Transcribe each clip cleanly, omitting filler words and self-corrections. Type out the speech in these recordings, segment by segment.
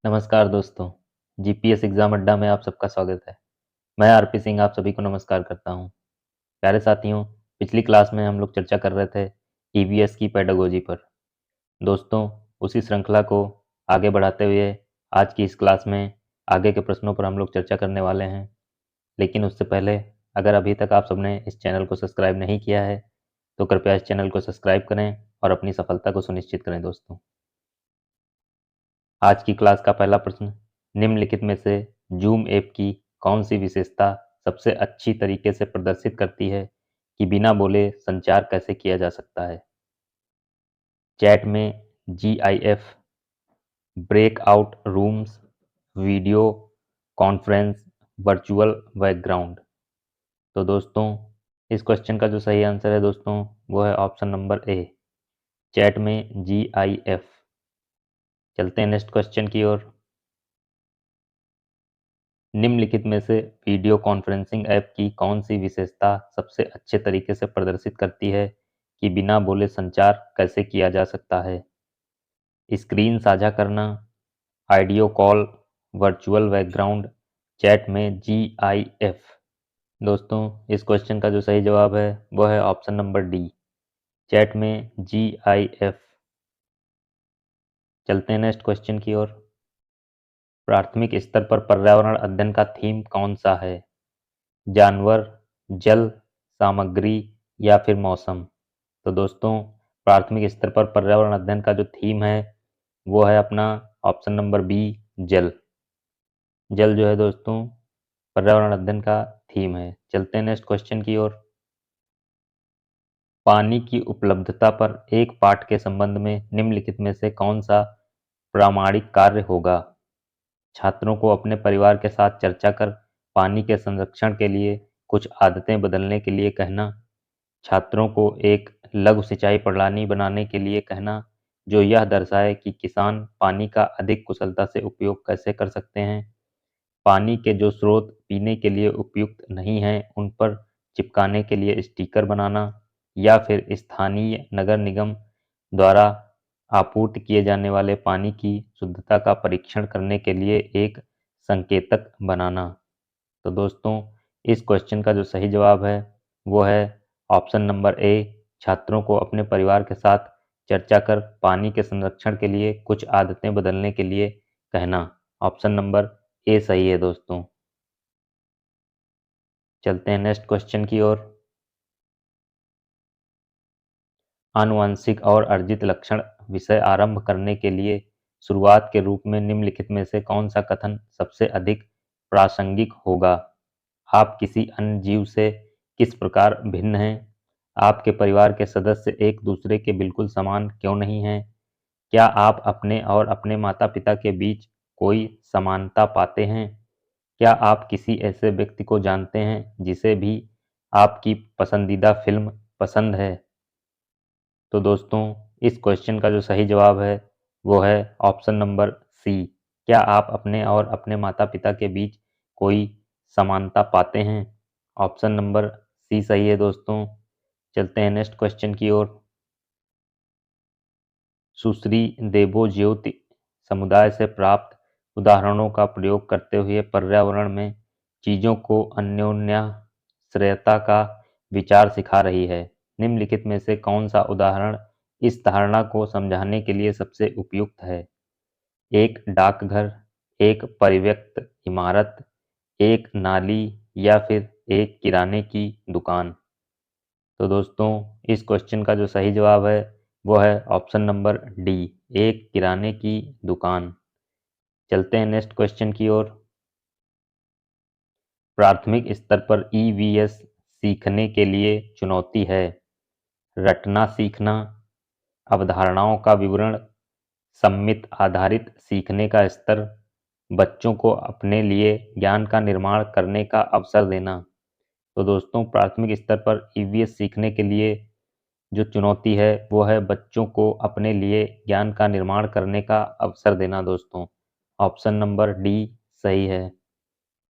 नमस्कार दोस्तों, GPS exam अड्डा में आप सबका स्वागत है। मैं आरपी सिंह आप सभी को नमस्कार करता हूँ। प्यारे साथियों, पिछली क्लास में हम लोग चर्चा कर रहे थे ईवीएस की पेडागोजी पर। दोस्तों, उसी श्रृंखला को आगे बढ़ाते हुए आज की इस क्लास में आगे के प्रश्नों पर हम लोग चर्चा करने वाले हैं। लेकिन उससे पहले अगर अभी तक आप सबने इस चैनल को सब्सक्राइब नहीं किया है, तो कृपया इस चैनल को सब्सक्राइब करें और अपनी सफलता को सुनिश्चित करें दोस्तों। आज की क्लास का पहला प्रश्न, निम्नलिखित में से जूम ऐप की कौन सी विशेषता सबसे अच्छी तरीके से प्रदर्शित करती है कि बिना बोले संचार कैसे किया जा सकता है? चैट में GIF, breakout rooms, video conference, virtual background. तो दोस्तों, इस क्वेश्चन का जो सही आंसर है दोस्तों, वो है ऑप्शन नंबर ए, चैट में जीआईएफ। चलते हैं नेक्स्ट क्वेश्चन की ओर। निम्नलिखित में से वीडियो कॉन्फ्रेंसिंग ऐप की कौन सी विशेषता सबसे अच्छे तरीके से प्रदर्शित करती है कि बिना बोले संचार कैसे किया जा सकता है? स्क्रीन साझा करना, audio call, virtual background, chat में जीआईएफ। दोस्तों, इस क्वेश्चन का जो सही जवाब है वो है ऑप्शन नंबर डी, चैट में जीआईएफ। चलते हैं नेक्स्ट क्वेश्चन की ओर। प्राथमिक स्तर पर पर्यावरण अध्ययन का थीम कौन सा है? जानवर, जल, सामग्री या फिर मौसम? तो दोस्तों, प्राथमिक स्तर पर पर्यावरण अध्ययन का जो थीम है वो है अपना ऑप्शन नंबर बी, जल। जल जो है दोस्तों पर्यावरण अध्ययन का थीम है। चलते हैं नेक्स्ट क्वेश्चन की ओर। पानी की उपलब्धता पर एक पाठ के संबंध में निम्नलिखित में से कौन सा प्रामाणिक कार्य होगा? छात्रों को अपने परिवार के साथ चर्चा कर पानी के संरक्षण के लिए कुछ आदतें बदलने के लिए कहना, छात्रों को एक लघु सिंचाई प्रणाली बनाने के लिए कहना जो यह दर्शाए कि किसान पानी का अधिक कुशलता से उपयोग कैसे कर सकते हैं, पानी के जो स्रोत पीने के लिए उपयुक्त नहीं हैं उन पर चिपकाने के लिए स्टिकर बनाना, या फिर स्थानीय नगर निगम द्वारा आपूर्ति किए जाने वाले पानी की शुद्धता का परीक्षण करने के लिए एक संकेतक बनाना। तो दोस्तों, इस क्वेश्चन का जो सही जवाब है वो है ऑप्शन नंबर ए, छात्रों को अपने परिवार के साथ चर्चा कर पानी के संरक्षण के लिए कुछ आदतें बदलने के लिए कहना। ऑप्शन नंबर ए सही है दोस्तों। चलते हैं नेक्स्ट क्वेश्चन की ओर। आनुवंशिक और अर्जित लक्षण विषय आरंभ करने के लिए शुरुआत के रूप में निम्नलिखित में से कौन सा कथन सबसे अधिक प्रासंगिक होगा? आप किसी अन्य जीव से किस प्रकार भिन्न हैं? आपके परिवार के सदस्य एक दूसरे के बिल्कुल समान क्यों नहीं हैं? क्या आप अपने और अपने माता-पिता के बीच कोई समानता पाते हैं? क्या आप किसी ऐसे व्यक्ति को जानते हैं जिसे भी आपकी पसंदीदा फ़िल्म पसंद है? तो दोस्तों, इस क्वेश्चन का जो सही जवाब है वो है ऑप्शन नंबर सी। क्या आप अपने और अपने माता-पिता के बीच कोई समानता पाते हैं? ऑप्शन नंबर सी सही है दोस्तों। चलते हैं नेक्स्ट क्वेश्चन की ओर। सुश्री देबोज्योति समुदाय से प्राप्त उदाहरणों का प्रयोग करते हुए पर्यावरण में चीजों को अन्योन्याश्रयता का विचार सिखा रही है। निम्नलिखित में से कौन सा उदाहरण इस धारणा को समझाने के लिए सबसे उपयुक्त है? एक डाकघर, एक परित्यक्त इमारत, एक नाली या फिर एक किराने की दुकान? तो दोस्तों, इस क्वेश्चन का जो सही जवाब है वो है ऑप्शन नंबर डी, एक किराने की दुकान। चलते हैं नेक्स्ट क्वेश्चन की ओर। प्राथमिक स्तर पर ईवीएस सीखने के लिए चुनौती है: रटना सीखना, अवधारणाओं का विवरण, सम्मित आधारित सीखने का स्तर, बच्चों को अपने लिए ज्ञान का निर्माण करने का अवसर देना। तो दोस्तों, प्राथमिक स्तर पर ईवीएस सीखने के लिए जो चुनौती है वो है बच्चों को अपने लिए ज्ञान का निर्माण करने का अवसर देना दोस्तों। ऑप्शन नंबर डी सही है।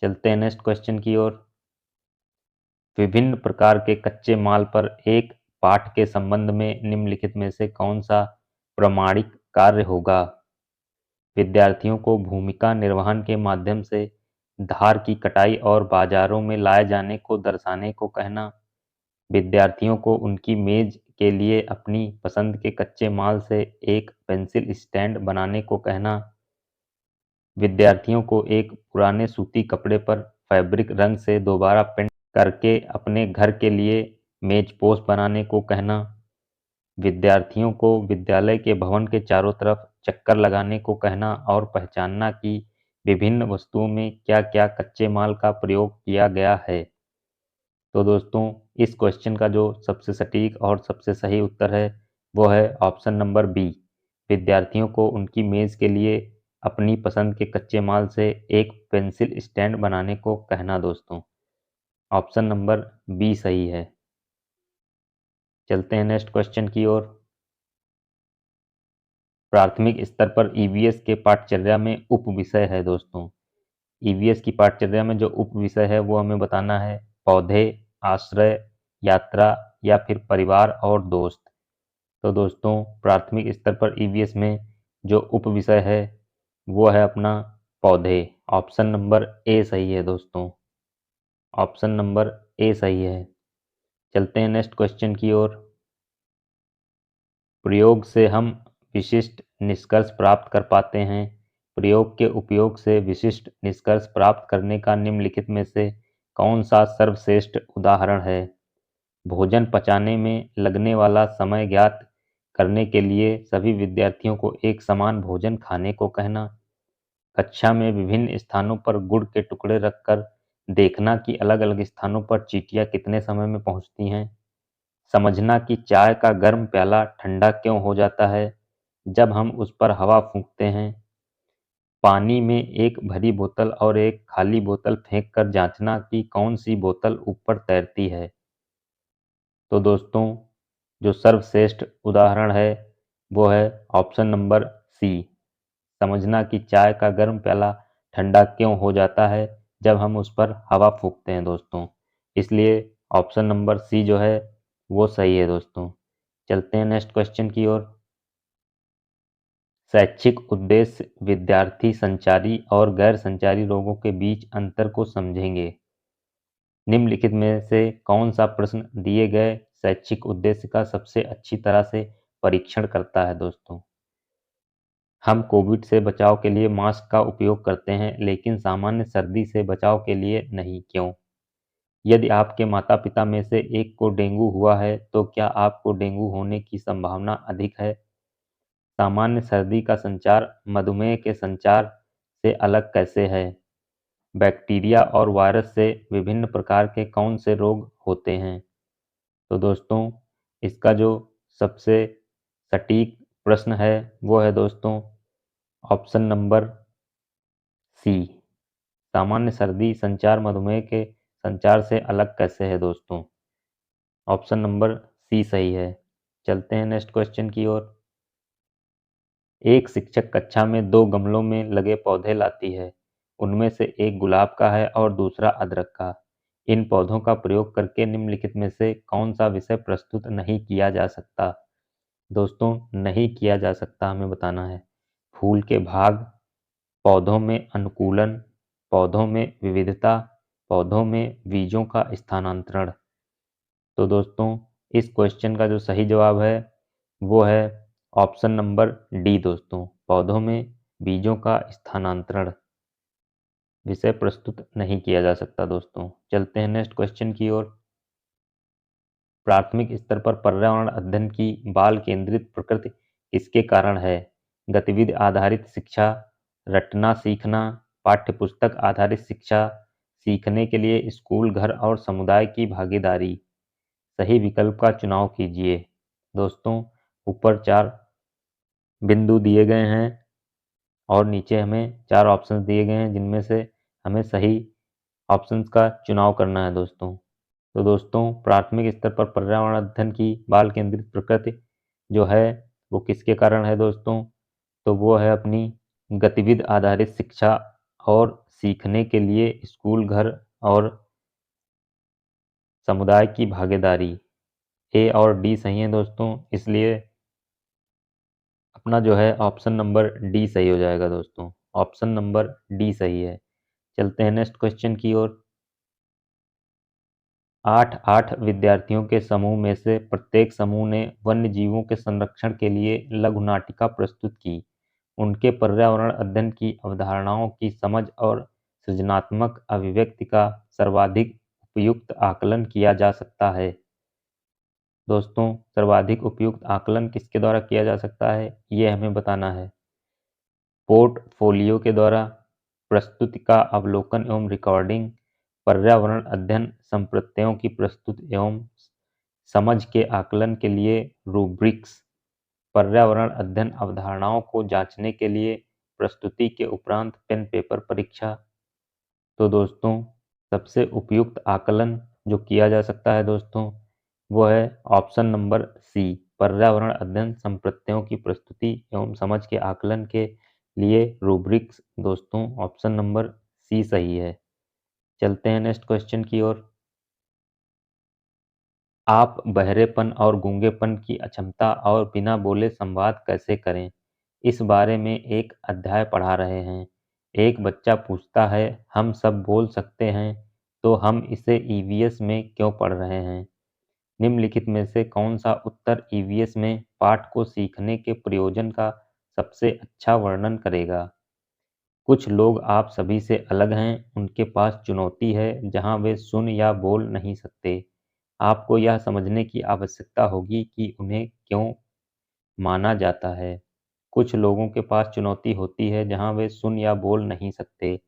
चलते हैं नेक्स्ट क्वेश्चन की ओर। विभिन्न प्रकार के कच्चे माल पर एक पाठ के संबंध में निम्नलिखित में से कौन सा प्रमाणिक कार्य होगा? विद्यार्थियों को भूमिका निर्वहन के माध्यम से धार की कटाई और बाजारों में लाए जाने को दर्शाने को कहना। विद्यार्थियों को उनकी मेज के लिए अपनी पसंद के कच्चे माल से एक पेंसिल स्टैंड बनाने को कहना। विद्यार्थियों को एक पुराने सूती कपड़े पर फैब्रिक रंग से दोबारा पेंट करके अपने घर के लिए मेजपोश बनाने को कहना। विद्यार्थियों को विद्यालय के भवन के चारों तरफ चक्कर लगाने को कहना और पहचानना कि विभिन्न वस्तुओं में क्या-क्या कच्चे माल का प्रयोग किया गया है। तो दोस्तों, इस क्वेश्चन का जो सबसे सटीक और सबसे सही उत्तर है वो है ऑप्शन नंबर बी। विद्यार्थियों को उनकी मेज के लिए अपनी पसंद के कच्चे माल से एक पेंसिल स्टैंड बनाने को कहना। दोस्तों, ऑप्शन नंबर बी सही है। चलते हैं नेक्स्ट क्वेश्चन की ओर। प्राथमिक स्तर पर ईवीएस के पाठचर्या में उप विषय है। दोस्तों, ईवीएस की पाठचर्या में जो उप विषय है वो हमें बताना है पौधे, आश्रय, यात्रा या फिर परिवार और दोस्त। तो दोस्तों, प्राथमिक स्तर पर ईवीएस में जो उप विषय है वो है अपना पौधे। ऑप्शन नंबर ए सही है। दोस्तों, ऑप्शन नंबर ए सही है। चलते हैं नेक्स्ट क्वेश्चन की ओर। प्रयोग से हम विशिष्ट निष्कर्ष प्राप्त कर पाते हैं। प्रयोग के उपयोग से विशिष्ट निष्कर्ष प्राप्त करने का निम्नलिखित में से कौन सा सर्वश्रेष्ठ उदाहरण है? भोजन पचाने में लगने वाला समय ज्ञात करने के लिए सभी विद्यार्थियों को एक समान भोजन खाने को कहना। कक्षा में विभिन्न स्थानों पर गुड़ के टुकड़े रखकर देखना कि अलग-अलग स्थानों पर चींटियां कितने समय में पहुंचती हैं। समझना कि चाय का गर्म प्याला ठंडा क्यों हो जाता है जब हम उस पर हवा फूंकते हैं। पानी में एक भरी बोतल और एक खाली बोतल फेंक कर जांचना कि कौन सी बोतल ऊपर तैरती है। तो दोस्तों, जो सर्वश्रेष्ठ उदाहरण है वो है ऑप्शन नंबर सी। समझना कि चाय का गर्म प्याला ठंडा क्यों हो जाता है जब हम उस पर हवा फूंकते हैं। दोस्तों, इसलिए ऑप्शन नंबर सी जो है वो सही है। दोस्तों, चलते हैं नेक्स्ट क्वेश्चन की ओर। शैक्षिक उद्देश्य विद्यार्थी संचारी और गैर संचारी लोगों के बीच अंतर को समझेंगे। निम्नलिखित में से कौन सा प्रश्न दिए गए शैक्षिक उद्देश्य का सबसे अच्छी तरह से परीक्षण करता है? दोस्तों, हम कोविड से बचाव के लिए मास्क का उपयोग करते हैं लेकिन सामान्य सर्दी से बचाव के लिए नहीं, क्यों? यदि आपके माता-पिता में से एक को डेंगू हुआ है तो क्या आपको डेंगू होने की संभावना अधिक है? सामान्य सर्दी का संचार मधुमेह के संचार से अलग कैसे है? बैक्टीरिया और वायरस से विभिन्न प्रकार के कौन से रोग होते हैं? तो दोस्तों, इसका जो सबसे सटीक प्रश्न है वो है दोस्तों ऑप्शन नंबर सी। सामान्य सर्दी संचार मधुमेह के संचार से अलग कैसे है? दोस्तों, ऑप्शन नंबर सी सही है। चलते हैं नेक्स्ट क्वेश्चन की ओर। एक शिक्षक कक्षा में दो गमलों में लगे पौधे लाती है। उनमें से एक गुलाब का है और दूसरा अदरक का। इन पौधों का प्रयोग करके निम्नलिखित में से कौन सा विषय प्रस्तुत नहीं किया जा सकता? दोस्तों, नहीं किया जा सकता हमें बताना है फूल के भाग, पौधों में अनुकूलन, पौधों में विविधता, पौधों में बीजों का स्थानांतरण। तो दोस्तों, इस क्वेश्चन का जो सही जवाब है वो है ऑप्शन नंबर डी। दोस्तों, पौधों में बीजों का स्थानांतरण विषय प्रस्तुत नहीं किया जा सकता। दोस्तों, चलते हैं नेक्स्ट क्वेश्चन की ओर। प्राथमिक स्तर पर पर्यावरण अध्ययन की बाल केंद्रित प्रकृति किसके कारण है? गतिविधि आधारित शिक्षा, रटना सीखना, पाठ्यपुस्तक आधारित शिक्षा, सीखने के लिए स्कूल, घर और समुदाय की भागीदारी। सही विकल्प का चुनाव कीजिए। दोस्तों, ऊपर 4 बिंदु दिए गए हैं और नीचे हमें 4 ऑप्शंस दिए गए हैं जिनमें से हमें सही ऑप्शंस का चुनाव करना है। दोस्तों, तो दोस्तों, प्राथमिक स्तर पर पर्यावरण अध्ययन की बाल केंद्रित प्रकृति जो है वो किसके कारण है? दोस्तों, तो वो है अपनी गतिविधि आधारित शिक्षा और सीखने के लिए स्कूल, घर और समुदाय की भागीदारी। ए और डी सही है। दोस्तों, इसलिए अपना जो है ऑप्शन नंबर डी सही हो जाएगा दोस्तों। ऑप्शन नंबर डी सही है। चलते हैं नेक्स्ट क्वेश्चन की ओर। 8 विद्यार्थियों के समूह में से प्रत्येक समूह ने वन्य जीवों के संरक्षण के लिए लघु नाटिका प्रस्तुत की। उनके पर्यावरण अध्ययन की अवधारणाओं की समझ और सृजनात्मक अभिव्यक्ति का सर्वाधिक उपयुक्त आकलन किया जा सकता है। दोस्तों, सर्वाधिक उपयुक्त आकलन किसके द्वारा किया जा सकता है, ये हमें बताना है। पोर्टफोलियो के द्वारा, प्रस्तुति का अवलोकन एवं रिकॉर्डिंग, पर्यावरण अध्ययन, संप्रत्ययों की प्रस्तुति एवं समझ के आकलन के लिए रूब्रिक्स, पर्यावरण अध्ययन अवधारणाओं को जांचने के लिए प्रस्तुति के उपरांत पेन पेपर परीक्षा। तो दोस्तों, सबसे उपयुक्त आकलन जो किया जा सकता है दोस्तों, वो है ऑप्शन नंबर सी, पर्यावरण अध्ययन संप्रत्ययों की प्रस्तुति एवं समझ के आकलन के लिए रूब्रिक्स। दोस्तों, ऑप्शन नंबर सी सही है। चलते हैं नेक्स्ट क्वेश्चन की ओर। आप बहरेपन और गूंगेपन की अक्षमता और बिना बोले संवाद कैसे करें, इस बारे में एक अध्याय पढ़ा रहे हैं। एक बच्चा पूछता है, हम सब बोल सकते हैं, तो हम इसे ईवीएस में क्यों पढ़ रहे हैं? निम्नलिखित में से कौन सा उत्तर ईवीएस में पाठ को सीखने के प्रयोजन का सबसे अच्छा वर्णन करेगा? कुछ लोग आप सभी से अलग हैं, उनके पास चुनौती है जहां वे सुन या बोल नहीं सकते। आपको यह समझने की आवश्यकता होगी कि उन्हें क्यों माना जाता है। कुछ लोगों के पास चुनौती होती है जहां वे सुन या बोल नहीं सकते।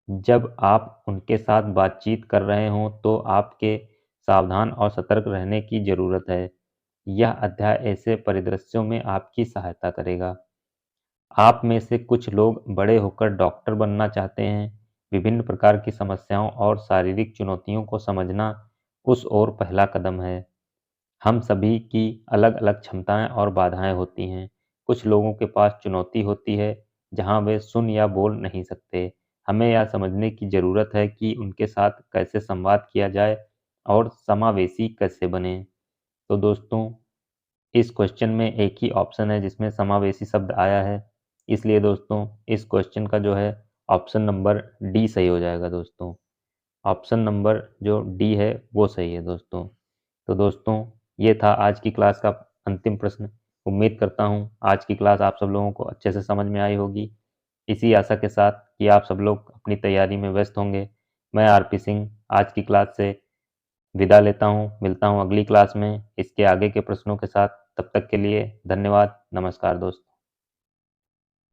जब आप उनके साथ बातचीत कर रहे हों तो आपके सावधान और सतर्क रहने की ज़रूरत है। यह अध्याय ऐसे परिदृश्यों में आपकी सहायता करेगा। आप में से कुछ लोग बड़े होकर डॉक्टर बनना चाहते हैं। विभिन्न प्रकार की समस्याओं और शारीरिक चुनौतियों को समझना उस ओर पहला कदम है। हम सभी की अलग-अलग क्षमताएं और बाधाएं होती हैं। कुछ लोगों के पास चुनौती होती है जहां वे सुन या बोल नहीं सकते। हमें यह समझने की ज़रूरत है कि उनके साथ कैसे संवाद किया जाए और समावेशी कैसे बने। तो दोस्तों, इस क्वेश्चन में एक ही ऑप्शन है जिसमें समावेशी शब्द आया है, इसलिए दोस्तों इस क्वेश्चन का जो है ऑप्शन नंबर डी सही हो जाएगा दोस्तों। ऑप्शन नंबर जो डी है वो सही है दोस्तों। तो दोस्तों, ये था आज की क्लास का अंतिम प्रश्न। उम्मीद करता हूँ आज की क्लास आप सब लोगों को अच्छे से समझ में आई होगी। इसी आशा के साथ कि आप सब लोग अपनी तैयारी में व्यस्त होंगे, मैं आरपी सिंह आज की क्लास से विदा लेता हूँ। मिलता हूँ अगली क्लास में इसके आगे के प्रश्नों के साथ। तब तक के लिए धन्यवाद। नमस्कार दोस्तों।